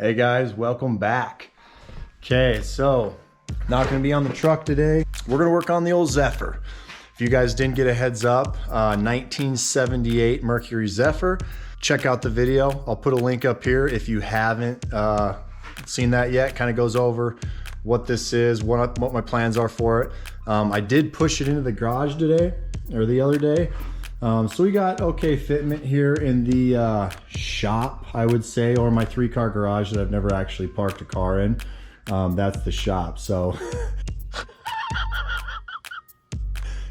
Hey guys, welcome back. Okay, so not gonna be on the truck today. We're gonna work on the old Zephyr. If you guys didn't get a heads up, 1978 Mercury Zephyr. Check out the video. I'll put a link up here if you haven't seen that yet. Kind of goes over what this is, what my plans are for it. I did push it into the garage today, or the other day. So we got okay fitment here in the shop, I would say, or my 3-car garage that I've never actually parked a car in. That's the shop. So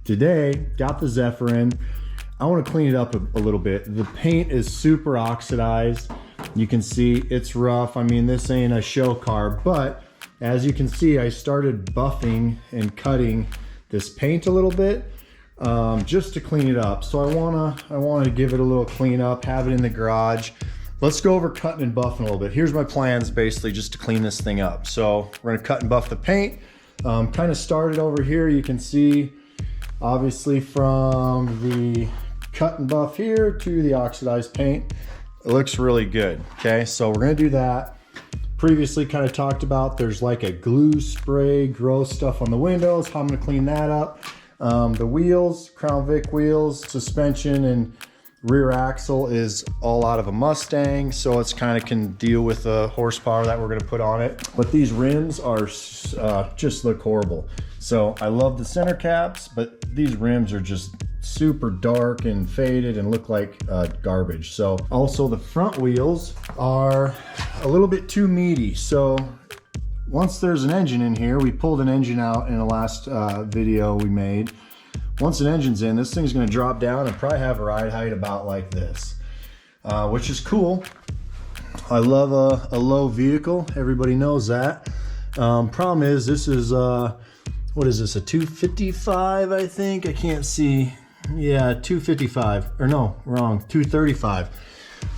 today, got the Zephyr in. I want to clean it up a little bit. The paint is super oxidized. You can see it's rough. I mean, this ain't a show car, but as you can see, I started buffing and cutting this paint a little bit. Just to clean it up. So I wanna give it a little clean up, have it in the garage. Let's go over cutting and buffing a little bit. Here's my plans basically just to clean this thing up. So we're gonna cut and buff the paint. Kind of started over here. You can see obviously from the cut and buff here to the oxidized paint. It looks really good. Okay, so we're gonna do that. Previously kind of talked about there's like a glue spray, gross stuff on the windows. How I'm gonna clean that up. The wheels, Crown Vic wheels, suspension and rear axle is all out of a Mustang, so it's kind of can deal with the horsepower that we're going to put on it. But these rims are just look horrible. So I love the center caps, but these rims are just super dark and faded and look like garbage. So also the front wheels are a little bit too meaty. So once there's an engine in here, we pulled an engine out in the last video we made. Once an engine's in, this thing's gonna drop down and probably have a ride height about like this, which is cool. I love a low vehicle, everybody knows that. Problem is, this is, what is this, a 255, I think? I can't see. Yeah, 255, or no, wrong, 235.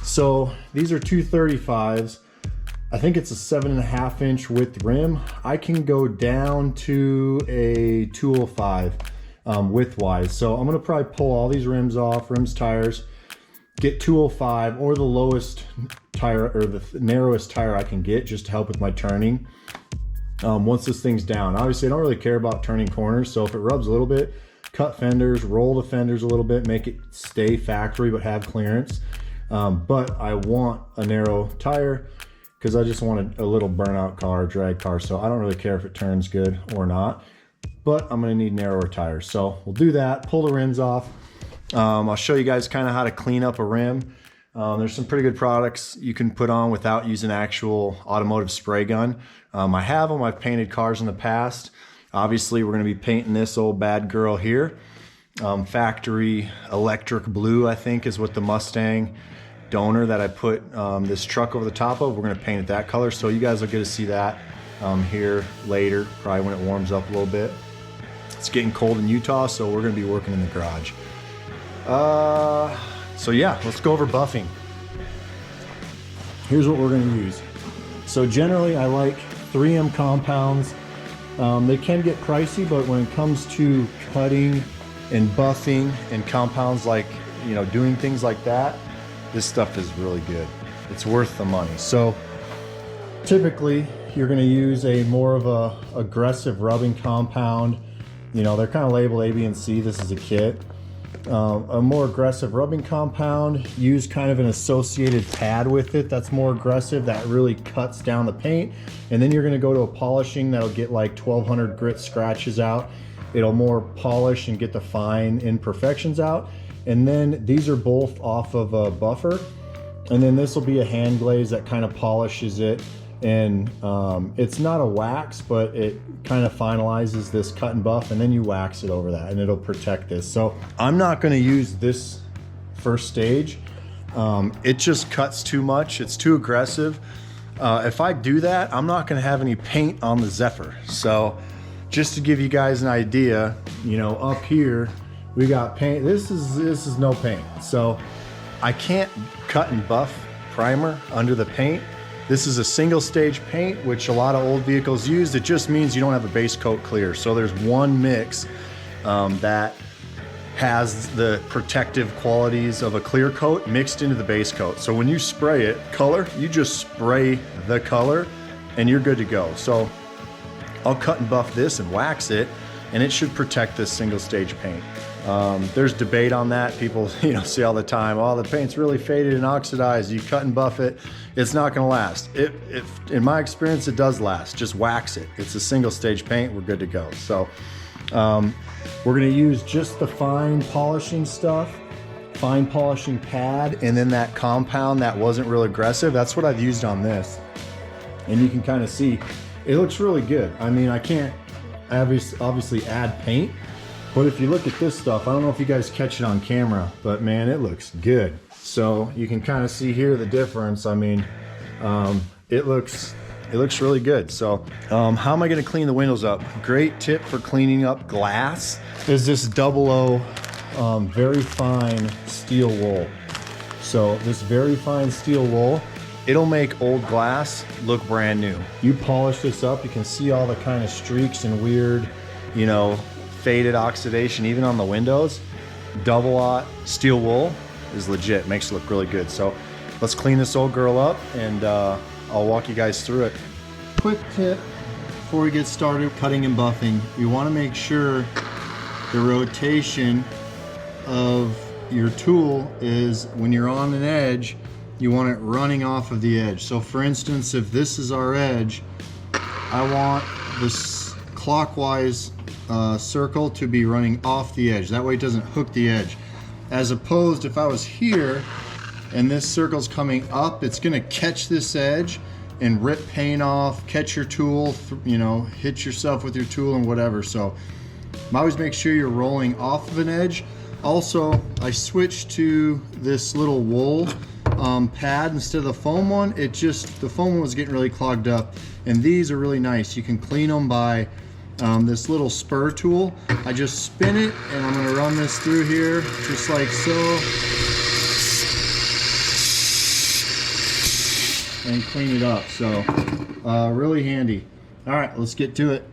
So these are 235s. I think it's a 7.5 inch width rim. I can go down to a 205 width wise. So I'm gonna probably pull all these rims off, tires, get 205 or the lowest tire or the narrowest tire I can get just to help with my turning. Once this thing's down, obviously I don't really care about turning corners. So if it rubs a little bit, cut fenders, roll the fenders a little bit, make it stay factory, but have clearance. But I want a narrow tire, because I just want a little burnout car, drag car, so I don't really care if it turns good or not, but I'm gonna need narrower tires. So we'll do that, pull the rims off. I'll show you guys kind of how to clean up a rim. There's some pretty good products you can put on without using actual automotive spray gun. I have them, I've painted cars in the past. Obviously we're gonna be painting this old bad girl here. Factory electric blue, I think is what the Mustang donor that I put this truck over the top of. We're gonna paint it that color, so you guys will get to see that here later, probably when it warms up a little bit. It's getting cold in Utah, so we're gonna be working in the garage. So yeah, let's go over buffing. Here's what we're gonna use. So generally I like 3M compounds. They can get pricey, but when it comes to cutting and buffing and compounds, like, you know, doing things like that, this stuff is really good. It's worth the money. So typically you're gonna use a more of a aggressive rubbing compound. You know, they're kind of labeled A, B, and C. This is a kit. A more aggressive rubbing compound, use kind of an associated pad with it that's more aggressive, that really cuts down the paint. And then you're gonna go to a polishing that'll get like 1200 grit scratches out. It'll more polish and get the fine imperfections out. And then these are both off of a buffer. And then this will be a hand glaze that kind of polishes it. And it's not a wax, but it kind of finalizes this cut and buff, and then you wax it over that and it'll protect this. So I'm not gonna use this first stage. It just cuts too much, it's too aggressive. If I do that, I'm not gonna have any paint on the Zephyr. So just to give you guys an idea, you know, up here, we got paint. This is no paint. So I can't cut and buff primer under the paint. This is a single stage paint, which a lot of old vehicles use. It just means you don't have a base coat clear. So there's one mix that has the protective qualities of a clear coat mixed into the base coat. So when you spray it, color, you just spray the color and you're good to go. So I'll cut and buff this and wax it, and it should protect this single stage paint. There's debate on that. People, see all the time, oh, the paint's really faded and oxidized. You cut and buff it, it's not gonna last. In my experience, it does last. Just wax it. It's a single stage paint, we're good to go. So we're gonna use just the fine polishing stuff, fine polishing pad, and then that compound that wasn't real aggressive. That's what I've used on this. And you can kind of see, it looks really good. I mean, I can't obviously add paint, but if you look at this stuff, I don't know if you guys catch it on camera, but man, it looks good. So you can kind of see here the difference. I mean, it looks really good. So how am I going to clean the windows up? Great tip for cleaning up glass is this 00 very fine steel wool. So this very fine steel wool, it'll make old glass look brand new. You polish this up, you can see all the kind of streaks and weird, faded oxidation even on the windows. 00 steel wool is legit, makes it look really good. So let's clean this old girl up, and I'll walk you guys through it. Quick tip before we get started cutting and buffing, you want to make sure the rotation of your tool is, when you're on an edge, you want it running off of the edge. So for instance, if this is our edge, I want this clockwise circle to be running off the edge. That way it doesn't hook the edge. As opposed, if I was here and this circle's coming up, it's gonna catch this edge and rip paint off, catch your tool, hit yourself with your tool and whatever. So always make sure you're rolling off of an edge. Also, I switched to this little wool pad instead of the foam one. The foam one was getting really clogged up, and these are really nice. You can clean them by this little spur tool. I just spin it, and I'm going to run this through here just like so, and clean it up. So really handy. All right, let's get to it.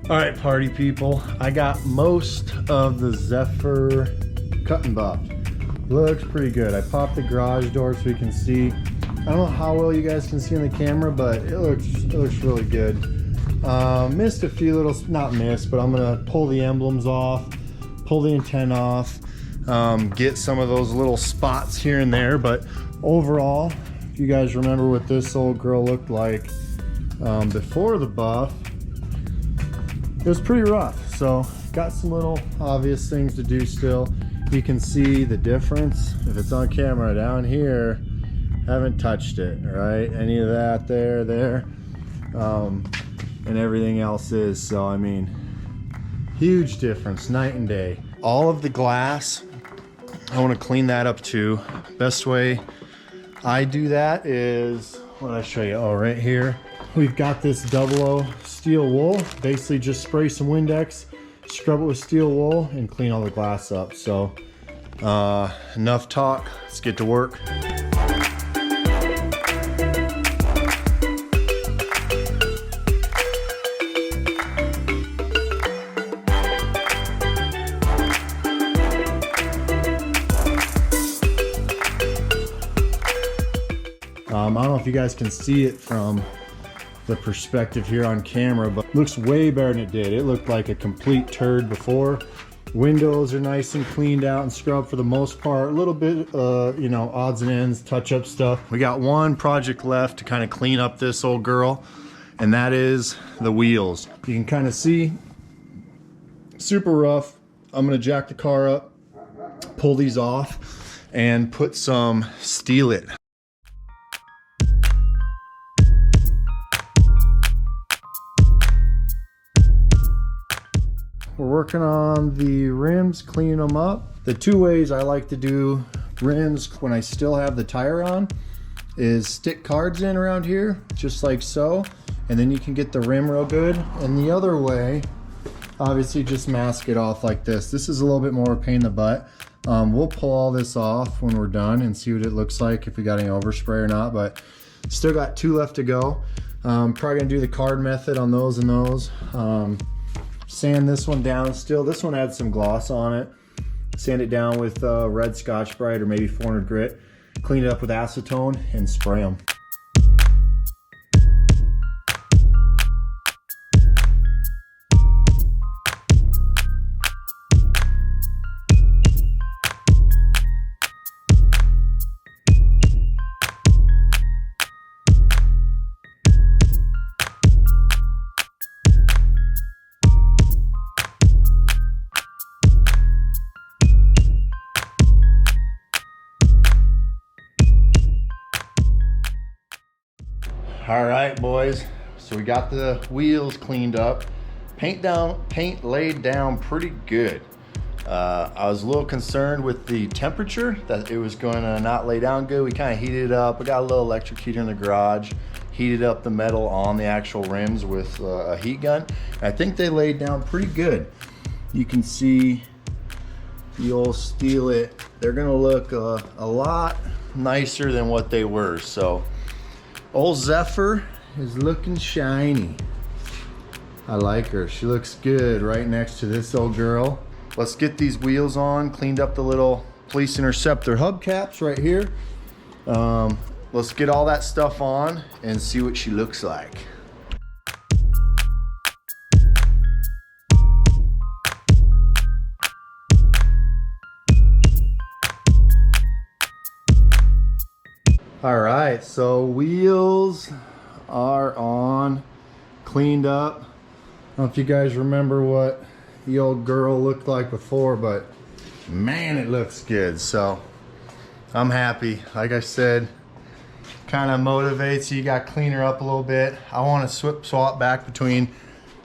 All right, party people, I got most of the Zephyr cut and buffed. Looks pretty good. I popped the garage door so you can see. I don't know how well you guys can see on the camera, but it looks really good. Missed a few little, not missed, but I'm gonna pull the emblems off, pull the antenna off, get some of those little spots here and there. But overall, if you guys remember what this old girl looked like before the buff, it was pretty rough. So got some little obvious things to do still. You can see the difference if it's on camera down here. Haven't touched it, all right? Any of that there, and everything else is. So I mean, huge difference, night and day. All of the glass, I want to clean that up too. Best way I do that is, what did I show you? Oh, right here. We've got this 00 steel wool. Basically just spray some Windex, scrub it with steel wool, and clean all the glass up. So enough talk, let's get to work. I don't know if you guys can see it from the perspective here on camera, but it looks way better than it did. It looked like a complete turd before. Windows are nice and cleaned out and scrubbed for the most part. A little bit, you know, odds and ends, touch-up stuff. We got one project left to kind of clean up this old girl, and that is the wheels. You can kind of see, super rough. I'm gonna jack the car up, pull these off, and put some Steel It. We're working on the rims, cleaning them up. The two ways I like to do rims when I still have the tire on is stick cards in around here, just like so, and then you can get the rim real good. And the other way, obviously just mask it off like this. This is a little bit more a pain in the butt. We'll pull all this off when we're done and see what it looks like, if we got any overspray or not, but still got two left to go. Probably gonna do the card method on those and those. Sand this one down still. This one had some gloss on it. Sand it down with red Scotch-Brite or maybe 400 grit. Clean it up with acetone and spray them. All right, boys, so we got the wheels cleaned up. Paint laid down pretty good. I was a little concerned with the temperature, that it was going to not lay down good. We kind of heated it up. I got a little electric heater in the garage, heated up the metal on the actual rims with a heat gun. I think they laid down pretty good. You can see the old Steel It. They're gonna look a lot nicer than what they were. So old Zephyr is looking shiny. I like her. She looks good right next to this old girl. Let's get these wheels on, cleaned up the little Police Interceptor hubcaps right here. Let's get all that stuff on and see what she looks like. All right, so wheels are on, cleaned up. I don't know if you guys remember what the old girl looked like before, but man, it looks good. So I'm happy. Like I said, kind of motivates you. You got to clean her up a little bit. I want to swap back between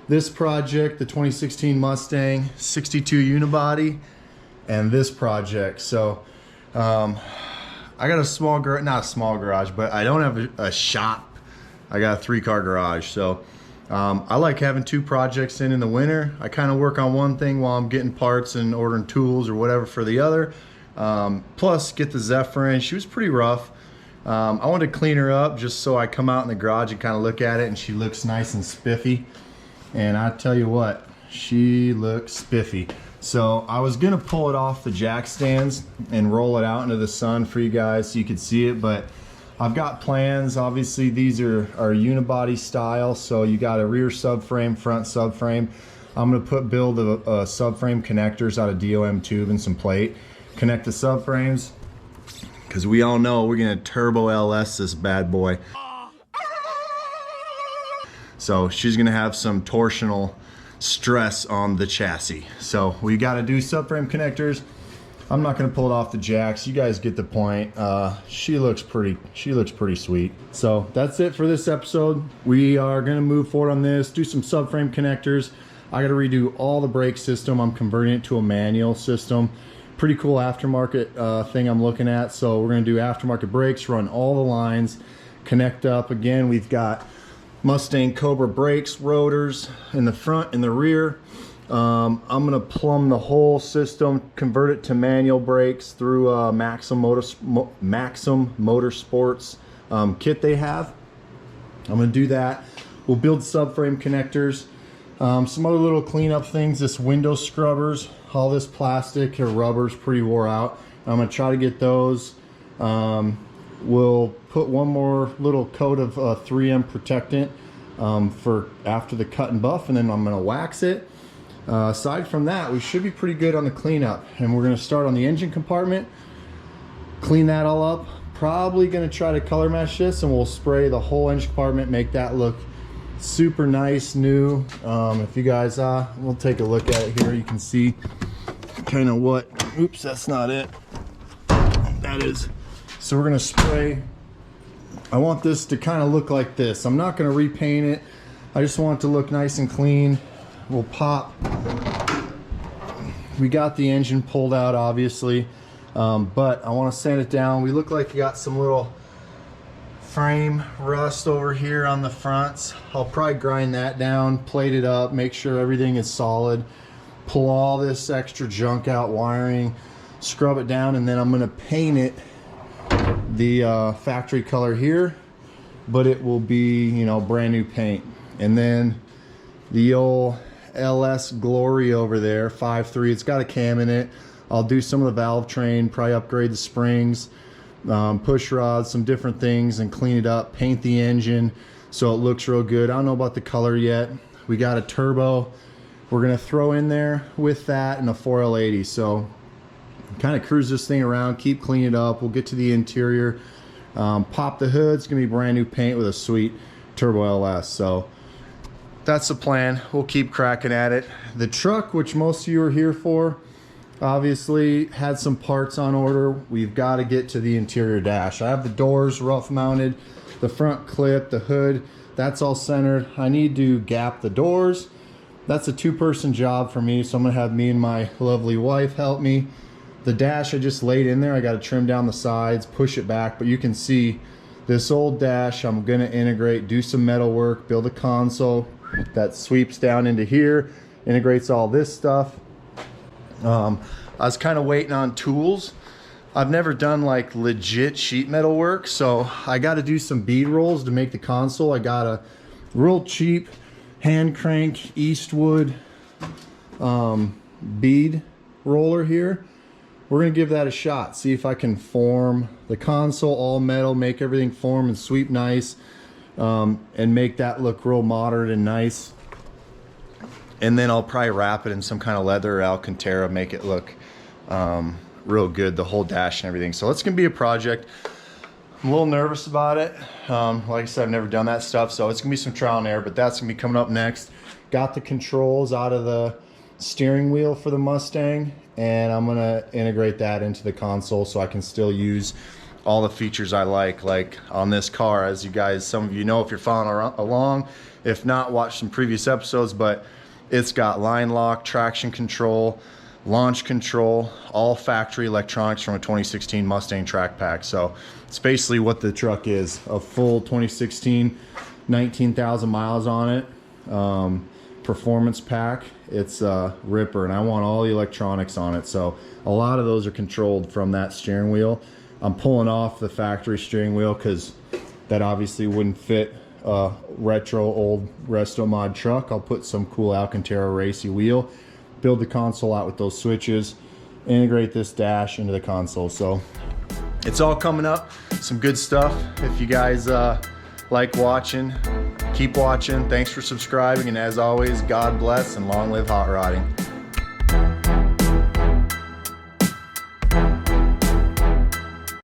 this project, the 2016 Mustang 62 unibody, and this project. So I got a small garage, not a small garage, but I don't have a shop. I got a 3-car garage. So I like having 2 projects in the winter. I kind of work on one thing while I'm getting parts and ordering tools or whatever for the other. Plus get the Zephyr in. She was pretty rough. I wanted to clean her up just so I come out in the garage and kind of look at it and she looks nice and spiffy. And I tell you what, she looks spiffy. So I was gonna pull it off the jack stands and roll it out into the sun for you guys so you could see it, but I've got plans. Obviously these are unibody style, so you got a rear subframe, front subframe. I'm gonna build a subframe connectors out of DOM tube and some plate. Connect the subframes, because we all know we're gonna turbo LS this bad boy. So she's gonna have some torsional stress on the chassis. So we got to do subframe connectors. I'm not going to pull it off the jacks. You guys get the point. She looks pretty sweet. So that's it for this episode. We are going to move forward on this, do some subframe connectors. I got to redo all the brake system. I'm converting it to a manual system. Pretty cool aftermarket thing I'm looking at. So we're going to do aftermarket brakes, run all the lines, connect up. Again, we've got Mustang Cobra brakes, rotors in the front and the rear. I'm gonna plumb the whole system, convert it to manual brakes through Maxim Motorsports kit they have. I'm gonna do that. We'll build subframe connectors. Some other little cleanup things, this window scrubbers, all this plastic or rubber's pretty wore out. I'm gonna try to get those. We'll put one more little coat of 3M protectant for after the cut and buff, and then I'm gonna wax it. Aside from that, we should be pretty good on the cleanup, and we're gonna start on the engine compartment, clean that all up. Probably gonna try to color match this, and we'll spray the whole engine compartment, make that look super nice, new. If you guys, we'll take a look at it here. You can see kind of what, oops, that's not it. that is. So we're gonna spray. I want this to kind of look like this. I'm not gonna repaint it. I just want it to look nice and clean. We'll pop. We got the engine pulled out, obviously, but I want to sand it down. We look like you got some little frame rust over here on the fronts. I'll probably grind that down, plate it up, make sure everything is solid, pull all this extra junk out, wiring, scrub it down, and then I'm going to paint it the factory color here, but it will be, you know, brand new paint. And then the old LS Glory over there, 5.3, it's got a cam in it. I'll do some of the valve train, probably upgrade the springs, push rods, some different things, and clean it up, paint the engine so it looks real good. I don't know about the color yet. We got a turbo we're gonna throw in there with that and a 4L80. So kind of cruise this thing around, keep cleaning it up. We'll get to the interior, pop the hood. It's gonna be brand new paint with a sweet turbo LS. So that's the plan. We'll keep cracking at it. The truck, which most of you are here for, obviously had some parts on order. We've got to get to the interior dash. I have the doors rough mounted, the front clip, the hood, that's all centered. I need to gap the doors. That's a two-person job for me, so I'm gonna have me and my lovely wife help me. The dash I just laid in there. I got to trim down the sides, push it back, but you can see this old dash I'm gonna integrate, do some metal work, build a console that sweeps down into here, integrates all this stuff. I was kind of waiting on tools. I've never done like legit sheet metal work, so I got to do some bead rolls to make the console. I got a real cheap hand crank Eastwood bead roller here. We're gonna give that a shot, see if I can form the console all metal, make everything form and sweep nice, and make that look real modern and nice. And then I'll probably wrap it in some kind of leather or Alcantara, make it look real good, the whole dash and everything. So it's gonna be a project. I'm a little nervous about it. Like I said, I've never done that stuff, so it's gonna be some trial and error, but that's gonna be coming up next. Got the controls out of the steering wheel for the Mustang, and I'm gonna integrate that into the console so I can still use all the features I like on this car. As you guys, some of you know if you're following along. If not, watch some previous episodes, but it's got line lock, traction control, launch control, all factory electronics from a 2016 Mustang track pack. So it's basically what the truck is, a full 2016, 19,000 miles on it, performance pack. It's a ripper, and I want all the electronics on it. So a lot of those are controlled from that steering wheel. I'm pulling off the factory steering wheel because that obviously wouldn't fit a retro old resto mod truck. I'll put some cool Alcantara racy wheel, build the console out with those switches, integrate this dash into the console. So it's all coming up, some good stuff. If you guys like watching, keep watching. Thanks for subscribing, and as always, God bless and long live hot rodding.